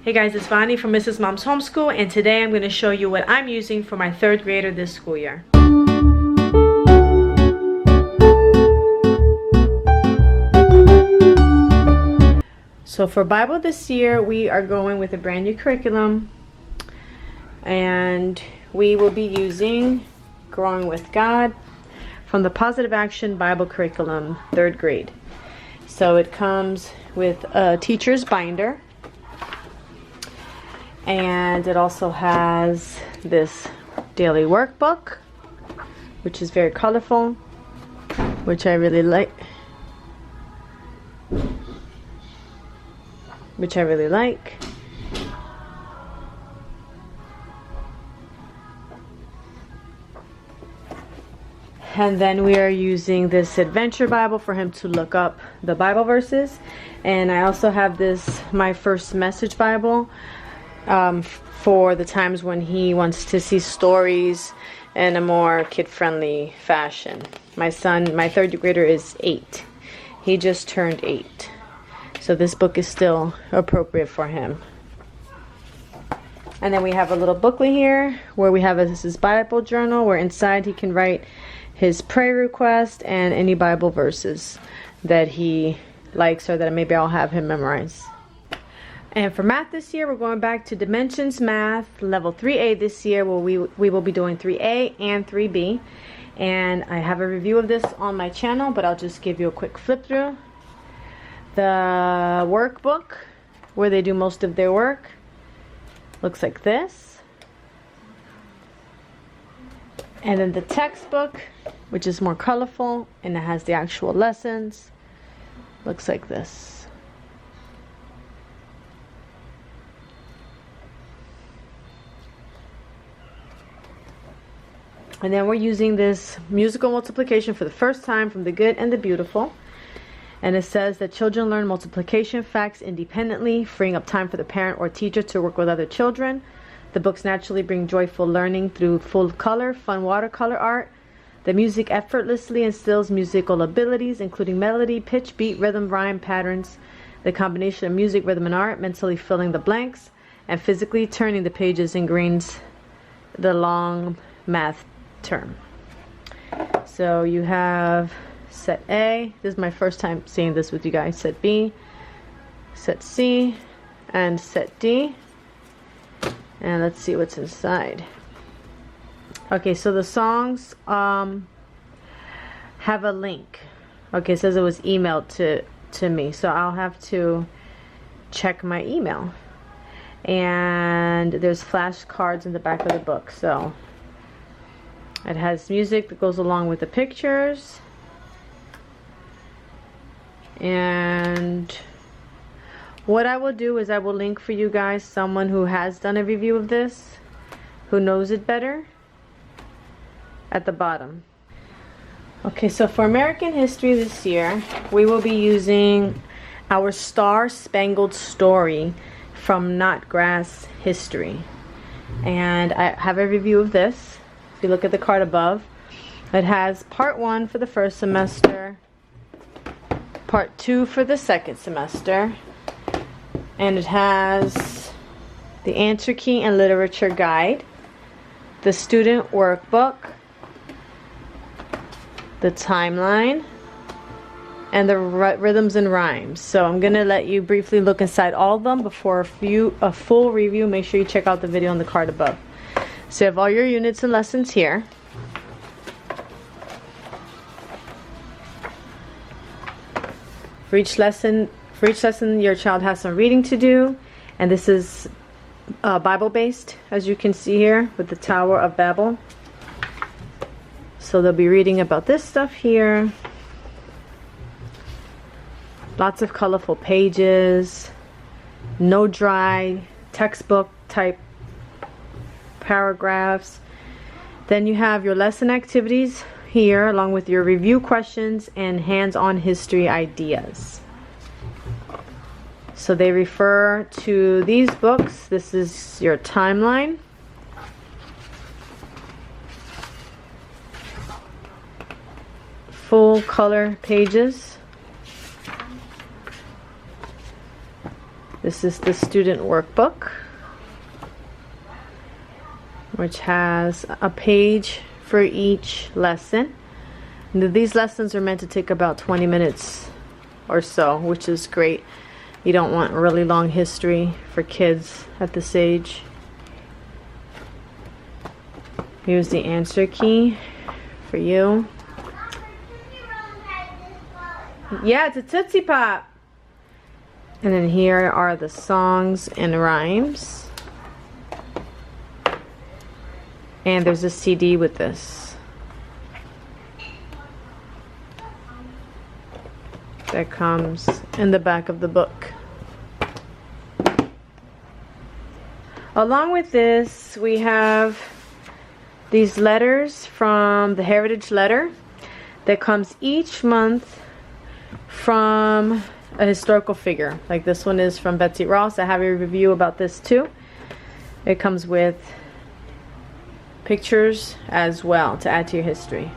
Hey guys, it's Vani from Mrs. Mom's Homeschool, and today I'm going to show you what I'm using for my 3rd grader this school year. So for Bible this year, we are going with a brand new curriculum, and we will be using Growing with God from the Positive Action Bible Curriculum, 3rd grade. So it comes with a teacher's binder. And it also has this daily workbook, which is very colorful, which I really like. And then we are using this adventure Bible for him to look up the Bible verses. And I also have this, my first message Bible, for the times when he wants to see stories in a more kid-friendly fashion. My son, my 3rd grader, is 8. He just turned 8. So this book is still appropriate for him. And then we have a little booklet here where we have his Bible journal, where inside he can write his prayer request and any Bible verses that he likes or that maybe I'll have him memorize. And for math this year, we're going back to Dimensions Math, level 3A this year, where we will be doing 3A and 3B. And I have a review of this on my channel, but I'll just give you a quick flip through. The workbook, where they do most of their work, looks like this. And then the textbook, which is more colorful, and it has the actual lessons, looks like this. And then we're using this musical multiplication for the first time from The Good and the Beautiful. And it says that children learn multiplication facts independently, freeing up time for the parent or teacher to work with other children. The books naturally bring joyful learning through full color, fun watercolor art. The music effortlessly instills musical abilities, including melody, pitch, beat, rhythm, rhyme, patterns. The combination of music, rhythm, and art, mentally filling the blanks, and physically turning the pages ingrains the long math term. So you have set A. This is my first time seeing this with you guys. Set B, set C, and set D. And let's see what's inside. Okay, so the songs have a link. Okay, it says it was emailed to me, so I'll have to check my email. And there's flashcards in the back of the book, so it has music that goes along with the pictures. And what I will do is I will link for you guys someone who has done a review of this, who knows it better, at the bottom. Okay, so for American history this year, we will be using our Star Spangled Story from Knotgrass History. And I have a review of this. If you look at the card above, it has part 1 for the first semester, part 2 for the second semester, and it has the answer key and literature guide, the student workbook, the timeline, and the rhythms and rhymes. So I'm going to let you briefly look inside all of them before a full review. Make sure you check out the video on the card above. So you have all your units and lessons here. For each lesson your child has some reading to do, and this is Bible based, as you can see here with the Tower of Babel. So they'll be reading about this stuff here. Lots of colorful pages, no dry textbook type paragraphs. Then you have your lesson activities here, along with your review questions and hands-on history ideas. So they refer to these books. This is your timeline. Full color pages. This is the student workbook, which has a page for each lesson. And these lessons are meant to take about 20 minutes or so, which is great. You don't want really long history for kids at this age. Here's the answer key for you. Yeah, it's a Tootsie Pop. And then here are the songs and rhymes. And there's a CD with this that comes in the back of the book. Along with this, we have these letters from the Heritage Letter that comes each month from a historical figure. Like this one is from Betsy Ross. I have a review about this too. It comes with pictures as well to add to your history.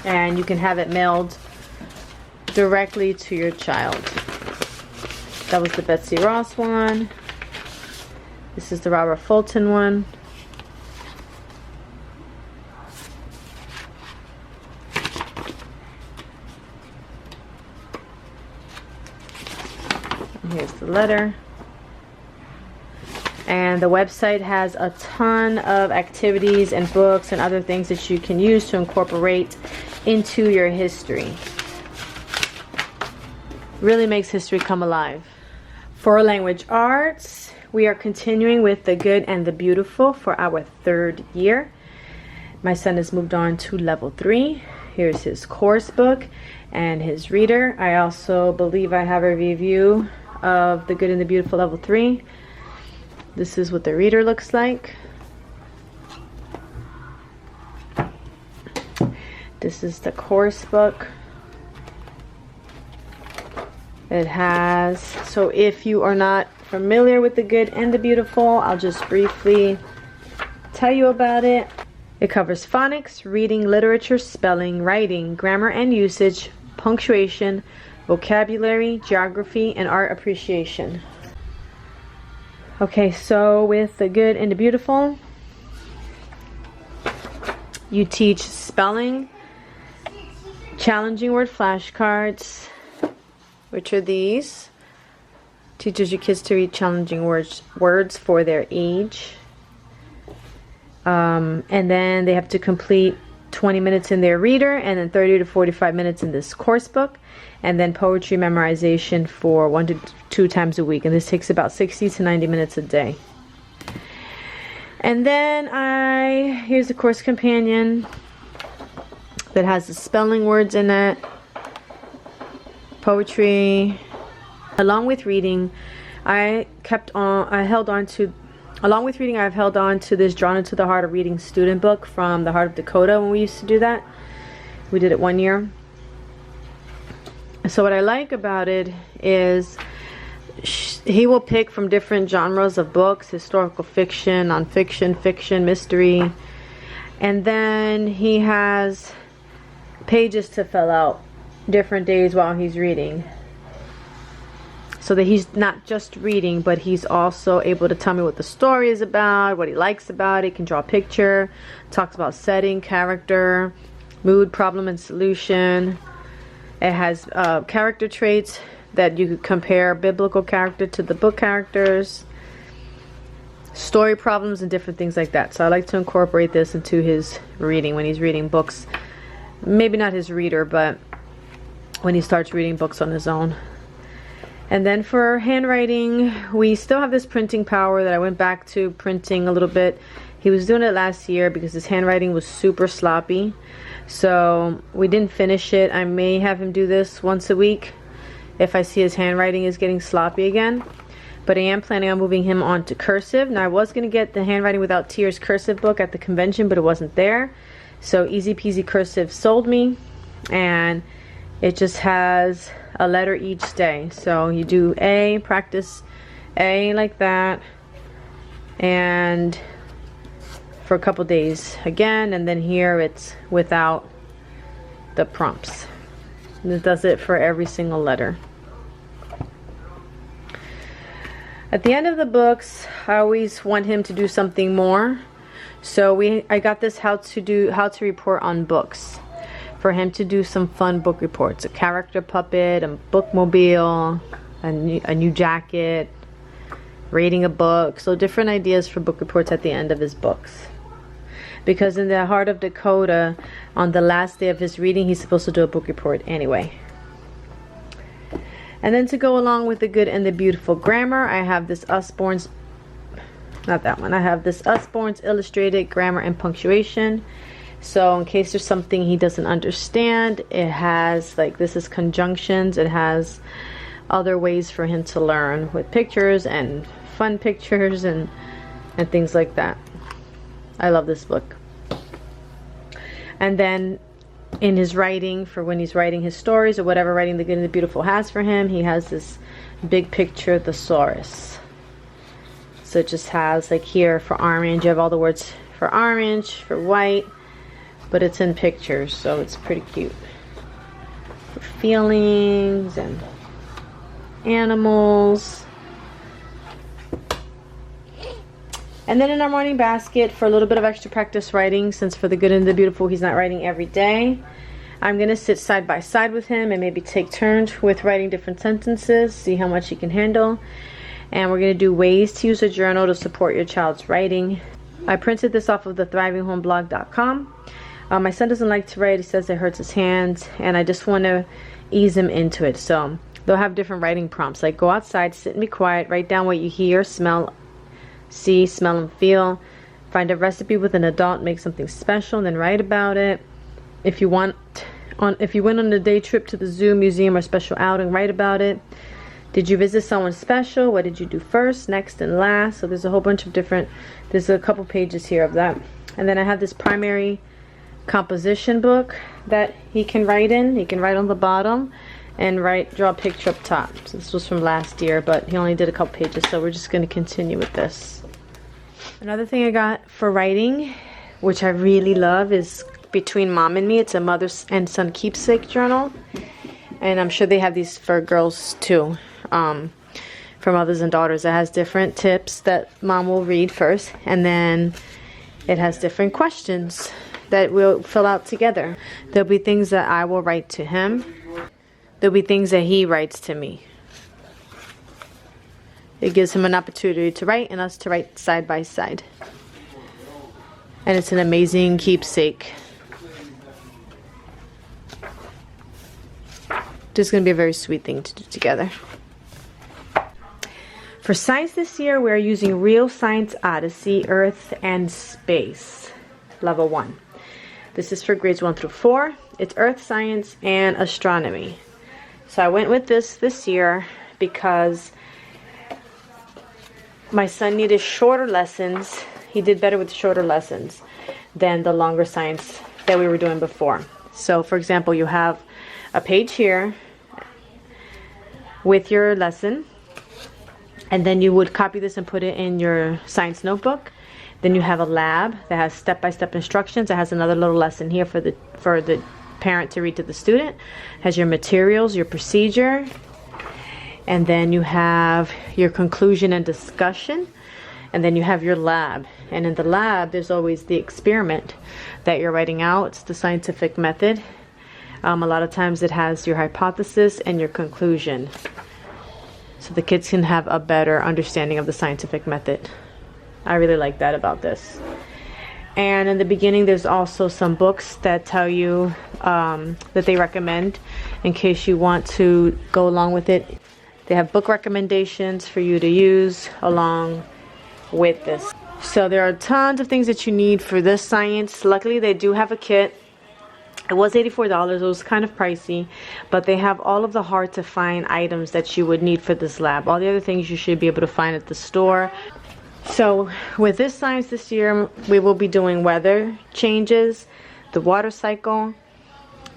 And you can have it mailed directly to your child. That was the Betsy Ross one. This is the Robert Fulton one. Here's the letter. And the website has a ton of activities and books and other things that you can use to incorporate into your history. Really makes history come alive. For language arts, we are continuing with the good and the beautiful for our 3rd year. My son has moved on to level 3. Here's his course book and his reader. I also believe I have a review of the good and the beautiful level 3. This is what the reader looks like. This is the course book. It has, so if you are not familiar with the good and the beautiful, I'll just briefly tell you about it. It covers phonics, reading, literature, spelling, writing, grammar and usage, punctuation, vocabulary, geography, and art appreciation. Okay, so with the good and the beautiful, you teach spelling, challenging word flashcards, which are these. Teaches your kids to read challenging words for their age. And then they have to complete 20 minutes in their reader and then 30 to 45 minutes in this course book. And then poetry memorization for 1 to 2 times a week. And this takes about 60 to 90 minutes a day. And then here's a course companion that has the spelling words in it, poetry, along with reading. I've held on to this Drawn into the Heart of Reading student book from the Heart of Dakota when we used to do that. We did it 1 year. So what I like about it is he will pick from different genres of books: historical fiction, nonfiction, fiction, mystery. And then he has pages to fill out different days while he's reading. So that he's not just reading, but he's also able to tell me what the story is about, what he likes about it. He can draw a picture, talks about setting, character, mood, problem, and solution. It has character traits that you could compare biblical character to the book characters, story problems, and different things like that. So I like to incorporate this into his reading when he's reading books. Maybe not his reader, but when he starts reading books on his own. And then for handwriting, we still have this printing power that I went back to printing a little bit. He was doing it last year because his handwriting was super sloppy. So we didn't finish it. I may have him do this once a week if I see his handwriting is getting sloppy again. But I am planning on moving him on to cursive. Now I was going to get the Handwriting Without Tears cursive book at the convention, but it wasn't there. So Easy Peasy Cursive sold me. And it just has a letter each day. So you do A, practice A like that, and for a couple days again, and then here it's without the prompts. And it does it for every single letter. At the end of the books, I always want him to do something more. So I got this how to report on books, for him to do some fun book reports. A character puppet, a bookmobile, a new jacket, reading a book. So different ideas for book reports at the end of his books. Because in the heart of Dakota, on the last day of his reading, he's supposed to do a book report anyway. And then to go along with the good and the beautiful grammar, I have this Usborne's, not that one, I have this Usborne's Illustrated Grammar and Punctuation. So in case there's something he doesn't understand, it has, like, this is conjunctions, it has other ways for him to learn with pictures and fun pictures and things like that. I love this book. And then in his writing, for when he's writing his stories or whatever writing the good and the beautiful has for him, he has this big picture thesaurus. So it just has, like here for orange, you have all the words for orange, for white, but it's in pictures, so it's pretty cute. For feelings and animals. And then in our morning basket, for a little bit of extra practice writing, since for the good and the beautiful he's not writing every day, I'm going to sit side by side with him and maybe take turns with writing different sentences, see how much he can handle. And we're going to do ways to use a journal to support your child's writing. I printed this off of the thrivinghomeblog.com. My son doesn't like to write. He says it hurts his hands, and I just want to ease him into it. So they'll have different writing prompts, like go outside, sit and be quiet, write down what you hear, smell, see, smell, and feel. Find a recipe with an adult, make something special, and then write about it. If you went on a day trip to the zoo, museum, or special outing, write about it. Did you visit someone special? What did you do first, next, and last? So there's a whole bunch of different, there's a couple pages here of that. And then I have this primary composition book that he can write in. He can write on the bottom and draw a picture up top. So this was from last year, but he only did a couple pages, so we're just going to continue with this. Another thing I got for writing, which I really love, is Between Mom and Me. It's a mother and son keepsake journal, and I'm sure they have these for girls too, for mothers and daughters. It has different tips that mom will read first, and then it has different questions that we'll fill out together. There'll be things that I will write to him. There'll be things that he writes to me. It gives him an opportunity to write and us to write side by side. And it's an amazing keepsake. Just going to be a very sweet thing to do together. For science this year, we're using Real Science Odyssey, Earth and Space, Level 1. This is for grades 1 through 4. It's Earth Science and Astronomy. So I went with this year because my son needed shorter lessons. He did better with shorter lessons than the longer science that we were doing before. So for example, you have a page here with your lesson, and then you would copy this and put it in your science notebook. Then you have a lab that has step-by-step instructions. It has another little lesson here for the parent to read to the student. It has your materials, your procedure, and then you have your conclusion and discussion, and then you have your lab. And in the lab, there's always the experiment that you're writing out. It's the scientific method. A lot of times it has your hypothesis and your conclusion, so the kids can have a better understanding of the scientific method. I really like that about this. And in the beginning, there's also some books that tell you that they recommend in case you want to go along with it. They have book recommendations for you to use along with this. So there are tons of things that you need for this science. Luckily, they do have a kit. It was $84. It was kind of pricey, but they have all of the hard to find items that you would need for this lab. All the other things you should be able to find at the store. So with this science this year, we will be doing weather changes, the water cycle,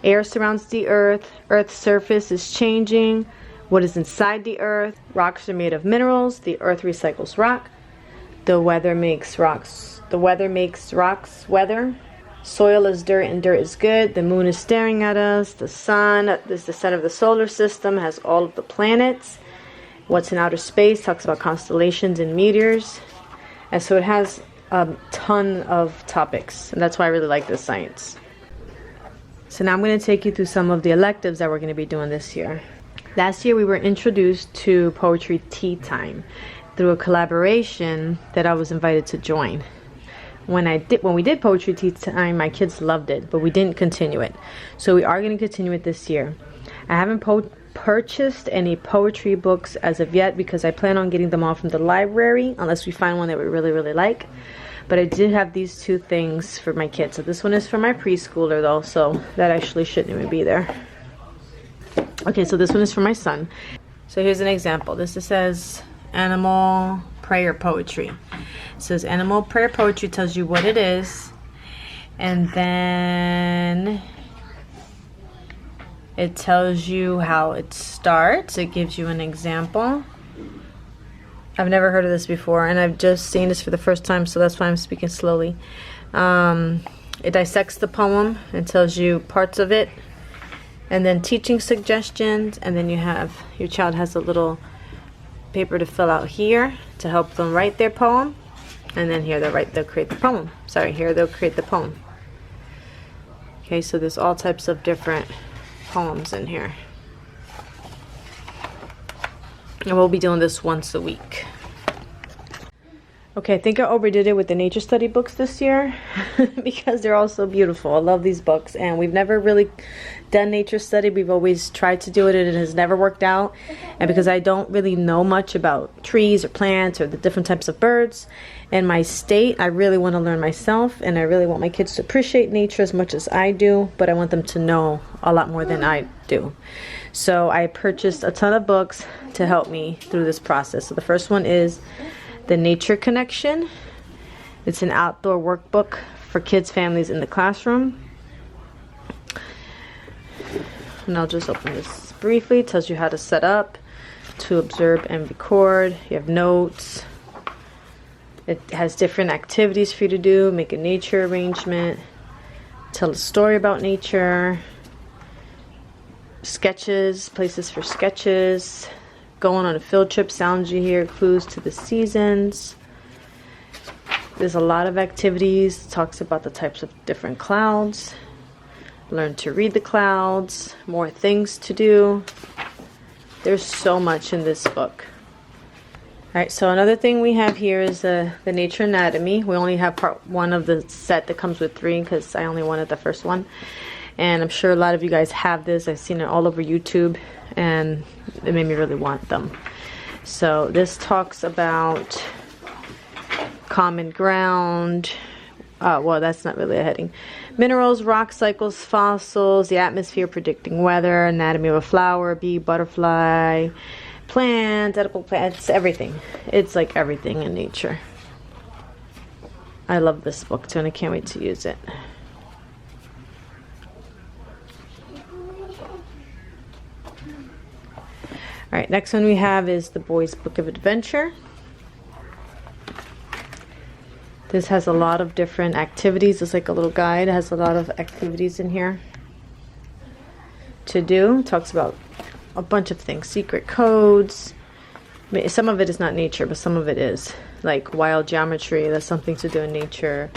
air surrounds the earth, earth's surface is changing, what is inside the earth, rocks are made of minerals, the earth recycles rock, the weather makes rocks weather, soil is dirt and dirt is good, the moon is staring at us, the sun is the center of the solar system, has all of the planets. What's in Outer Space talks about constellations and meteors. And so it has a ton of topics, and that's why I really like this science. So now I'm going to take you through some of the electives that we're going to be doing this year. Last year we were introduced to poetry Teatime through a collaboration that I was invited to join. When we did poetry Teatime, my kids loved it, but we didn't continue it. So we are going to continue it this year. I haven't purchased any poetry books as of yet because I plan on getting them all from the library unless we find one that we really, really like. But I did have these two things for my kids. So this one is for my preschooler though, so that actually shouldn't even be there. Okay, so this one is for my son. So here's an example. This says animal prayer poetry. It says animal prayer poetry tells you what it is, and then it tells you how it starts. It gives you an example. I've never heard of this before, and I've just seen this for the first time, so that's why I'm speaking slowly. It dissects the poem and tells you parts of it, and then teaching suggestions, and then your child has a little paper to fill out here to help them write their poem, and then here they'll create the poem. Here they'll create the poem. Okay, so there's all types of different poems in here. And we'll be doing this once a week. Okay, I think I overdid it with the nature study books this year because they're all so beautiful. I love these books, and we've never really done nature study. We've always tried to do it, and it has never worked out. And because I don't really know much about trees or plants or the different types of birds in my state, I really want to learn myself, and I really want my kids to appreciate nature as much as I do, but I want them to know a lot more than I do. So I purchased a ton of books to help me through this process. So the first one is The Nature Connection. It's an outdoor workbook for kids, families in the classroom. And I'll just open this briefly. It tells you how to set up, to observe and record. You have notes. It has different activities for you to do. Make a nature arrangement. Tell a story about nature. Sketches, places for sketches. Going on a field trip, sounds you hear, clues to the seasons. There's a lot of activities. It talks about the types of different clouds. Learn to read the clouds. More things to do. There's so much in this book. Alright, so another thing we have here is the Nature Anatomy. We only have part one of the set that comes with 3 because I only wanted the first one. And I'm sure a lot of you guys have this. I've seen it all over YouTube, and it made me really want them. So this talks about common ground. Well, that's not really a heading. Minerals, rock cycles, fossils, the atmosphere, predicting weather, anatomy of a flower, bee, butterfly, plants, edible plants, everything. It's like everything in nature. I love this book too, and I can't wait to use it. Alright, next one we have is the Boys Book of Adventure. This has a lot of different activities. It's like a little guide. It has a lot of activities in here to do. It talks about a bunch of things. Secret codes. Some of it is not nature, but some of it is. Like wild geometry. That's something to do in nature.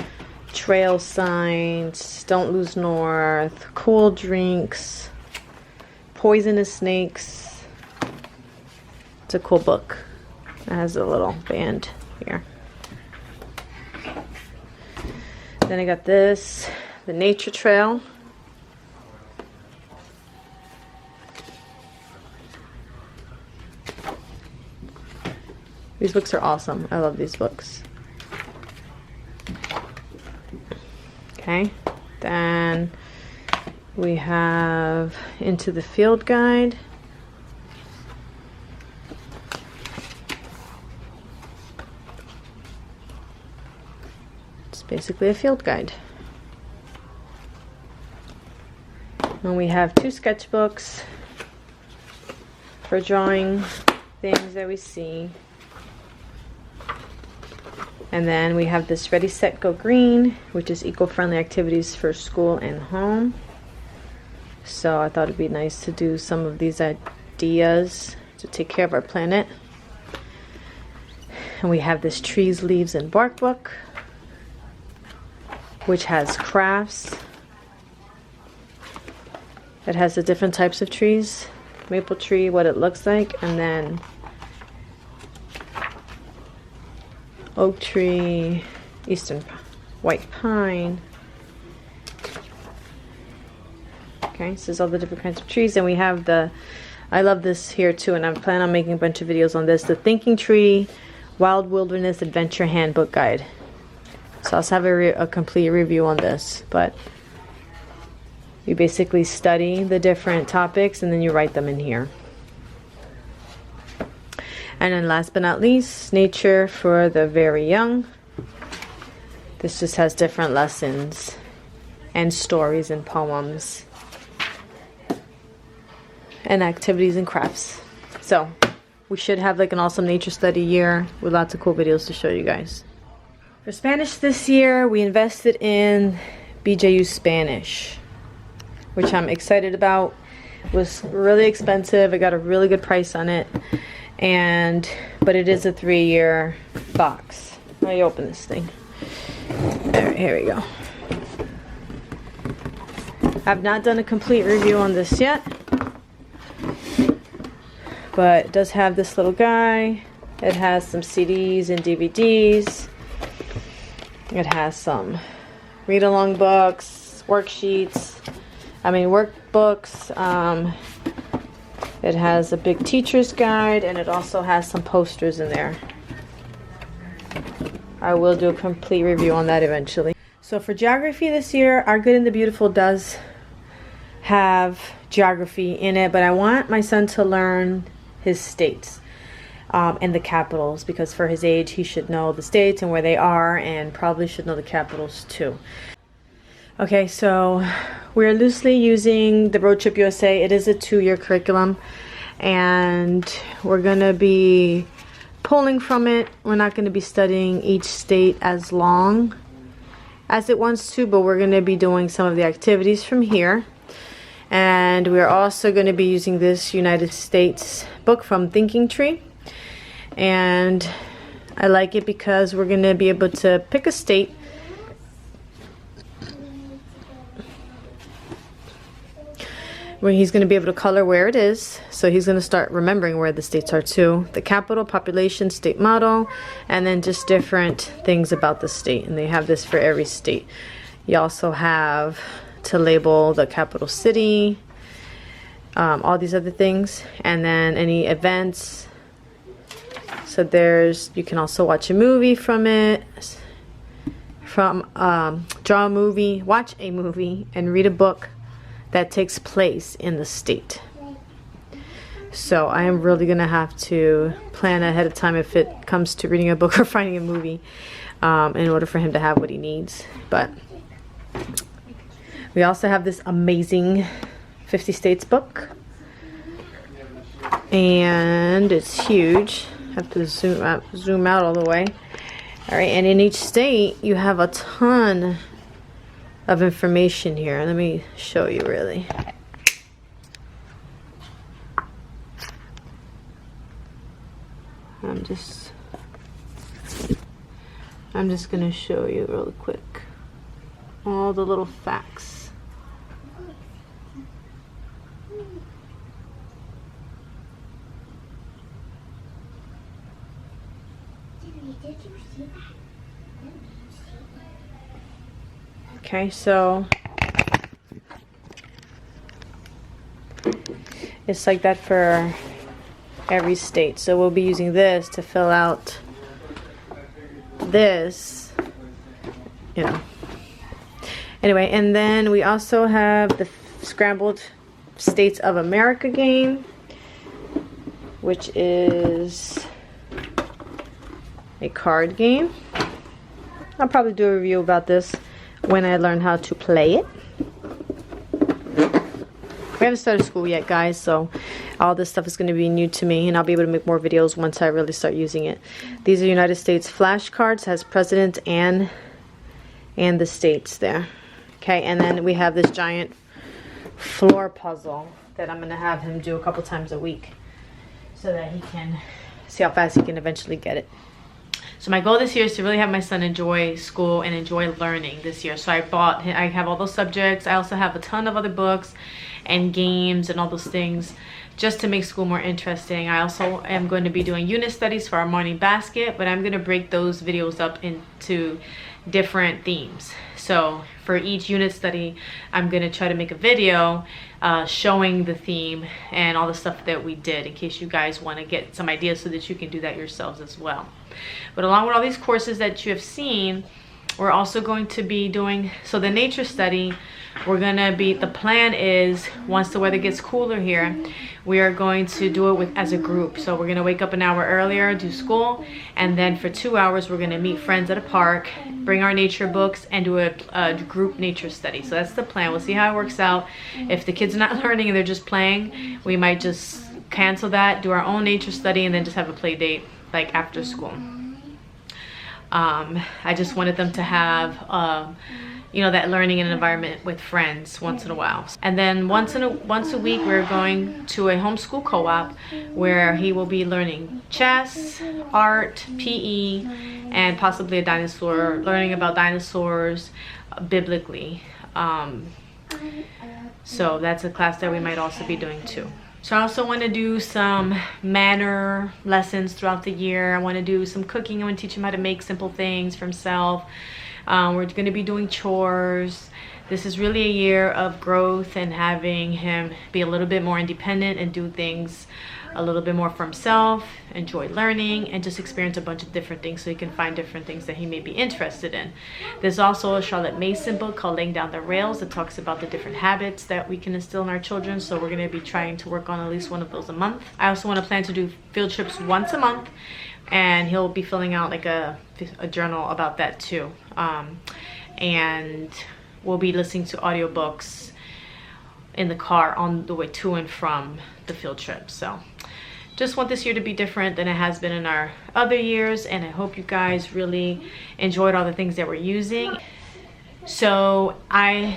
Trail signs. Don't lose north. Cool drinks. Poisonous snakes. It's a cool book. It has a little band here. Then I got this, The Nature Trail. These books are awesome. I love these books. Okay, then we have Into the Field Guide. Basically a field guide. And we have 2 sketchbooks for drawing things that we see. And then we have this Ready, Set, Go Green, which is eco-friendly activities for school and home. So I thought it'd be nice to do some of these ideas to take care of our planet. And we have this trees, leaves, and bark book, which has crafts. It has the different types of trees, maple tree, what it looks like, and then oak tree, eastern white pine. Okay, so there's all the different kinds of trees. And we have the, I love this here too, and I'm planning on making a bunch of videos on this, the Thinking Tree Wild Wilderness Adventure Handbook Guide. So I'll also have a complete review on this, but you basically study the different topics and then you write them in here. And then last but not least, Nature for the Very Young. This just has different lessons and stories and poems and activities and crafts. So we should have like an awesome nature study year with lots of cool videos to show you guys. For Spanish this year, we invested in BJU Spanish, which I'm excited about. It was really expensive. I got a really good price on it. But it is a 3-year box. Let me open this thing. There, here we go. I've not done a complete review on this yet, but it does have this little guy. It has some CDs and DVDs. It has some read-along books, worksheets, workbooks. It has a big teacher's guide, and it also has some posters in there. I will do a complete review on that eventually. So for geography this year, Our Good and the Beautiful does have geography in it, but I want my son to learn his states and the capitals, because for his age he should know the states and where they are, and probably should know the capitals too. Okay, so we're loosely using the Road Trip USA. It is a 2-year curriculum, and we're gonna be pulling from it. We're not gonna be studying each state as long as it wants to, but we're gonna be doing some of the activities from here. And we're also gonna be using this United States book from Thinking Tree. And I like it because we're gonna be able to pick a state where he's going to be able to color where it is. So he's going to start remembering where the states are too. The capital, population, state model, and then just different things about the state. And they have this for every state. You also have to label the capital city, all these other things, and then any events. So you can also watch a movie from it, draw a movie, watch a movie, and read a book that takes place in the state. So I am really gonna have to plan ahead of time if it comes to reading a book or finding a movie in order for him to have what he needs. But we also have this amazing 50 states book, and it's huge. I have to zoom out all the way. All right, and in each state you have a ton of information here. Let me show you really. I'm just gonna show you real quick all the little facts. Okay, so it's like that for every state. So we'll be using this to fill out this, Anyway, and then we also have the Scrambled States of America game, which is a card game. I'll probably do a review about this when I learn how to play it. We haven't started school yet, guys, so all this stuff is going to be new to me, and I'll be able to make more videos once I really start using it. These are United States flashcards, has president and the states there. Okay, and then we have this giant floor puzzle that I'm going to have him do a couple times a week so that he can see how fast he can eventually get it. So my goal this year is to really have my son enjoy school and enjoy learning this year. So I have all those subjects. I also have a ton of other books and games and all those things just to make school more interesting. I also am going to be doing unit studies for our morning basket, but I'm going to break those videos up into different themes. So for each unit study, I'm going to try to make a video showing the theme and all the stuff that we did, in case you guys want to get some ideas so that you can do that yourselves as well. But along with all these courses that you have seen, we're also going to be doing, so the nature study, the plan is, once the weather gets cooler here, we are going to do it as a group. So we're going to wake up an hour earlier, do school, and then for 2 hours we're going to meet friends at a park, bring our nature books, and do a group nature study. So that's the plan. We'll see how it works out. If the kids are not learning and they're just playing, we might just cancel that, do our own nature study, and then just have a play date like after school. I just wanted them to have you know, that learning in an environment with friends once in a while. And then once a week we're going to a homeschool co-op where he will be learning chess, art, PE, and possibly a dinosaur, learning about dinosaurs biblically. So that's a class that we might also be doing too. So I also want to do some manner lessons throughout the year. I want to do some cooking. I want to teach him how to make simple things for himself. We're going to be doing chores. This is really a year of growth and having him be a little bit more independent and do things a little bit more for himself, enjoy learning, and just experience a bunch of different things so he can find different things that he may be interested in. There's also a Charlotte Mason book called Laying Down the Rails that talks about the different habits that we can instill in our children. So we're going to be trying to work on at least one of those a month. I also want to plan to do field trips once a month, and he'll be filling out like a journal about that too. And we'll be listening to audiobooks in the car on the way to and from the field trip. So just want this year to be different than it has been in our other years, and I hope you guys really enjoyed all the things that we're using. So I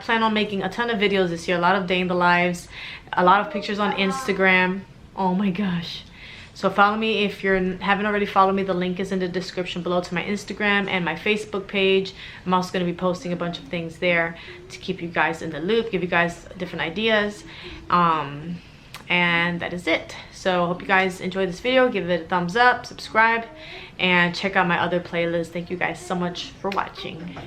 plan on making a ton of videos this year, a lot of day in the lives, a lot of pictures on Instagram. Oh my gosh. So follow me if you haven't already followed me. The link is in the description below to my Instagram and my Facebook page. I'm also going to be posting a bunch of things there to keep you guys in the loop, give you guys different ideas. And that is it. So I hope you guys enjoyed this video. Give it a thumbs up, subscribe, and check out my other playlists. Thank you guys so much for watching.